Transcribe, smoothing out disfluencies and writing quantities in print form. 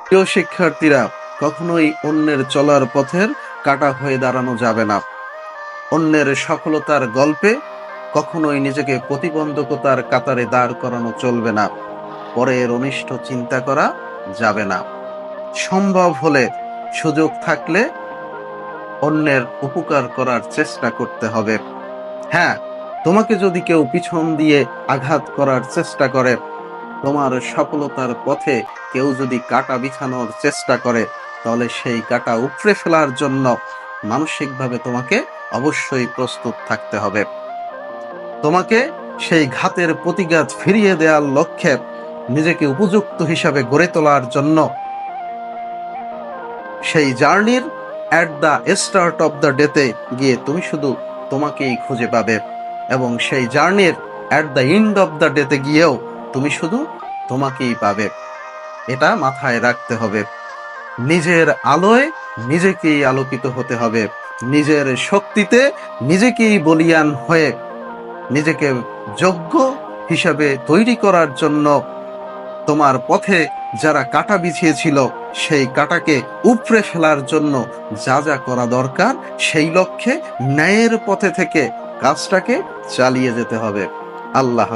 প্রিয় শিক্ষার্থীরা, কখনোই অন্যের চলার পথের কাঁটা হয়ে দাঁড়ানো যাবে না। অন্যের সফলতার গল্পে কখনোই নিজেকে প্রতিবন্ধকতার কাতারে দাঁড় করানো চলবে না। পরের অনিষ্ট চিন্তা করা যাবে না। সম্ভব হলে, সুযোগ থাকলে অন্যের উপকার করার চেষ্টা করতে হবে। হ্যাঁ, তোমাকে যদি কেউ পিছন দিয়ে আঘাত করার চেষ্টা করে, তোমার সফলতার পথে কেউ যদি কাঁটা বিছানোর চেষ্টা করে, তাহলে সেই কাঁটা উপড়ে ফেলার জন্য মানসিকভাবে তোমাকে অবশ্যই প্রস্তুত থাকতে হবে। তোমাকে সেই ঘাতের প্রতিঘাত ফিরিয়ে দেওয়ার লক্ষ্যে নিজেকে উপযুক্ত হিসাবে গড়ে তোলার জন্য সেই জার্নির at the start of the ডেতে গিয়ে তুমি শুধু তোমাকেই খুঁজে পাবে, এবং সেই জার্নির at the end of the ডেতে গিয়েও তুমি শুধু তোমাকেই পাবে। এটা মাথায় রাখতে হবে। নিজের আলোয় নিজেকেই আলোকিত হতে হবে। নিজের শক্তিতে নিজেকেই বলীয়ান হয়ে নিজেকে যোগ্য হিসাবে তৈরি করার জন্য তোমার পথে যারা কাঁটা বিছিয়েছিল, সেই কাঁটাকে উপড়ে ফেলার জন্য যা যা করা দরকার, সেই লক্ষ্যে ন্যায়ের পথে থেকে কাজটাকে চালিয়ে যেতে হবে। আল্লাহ।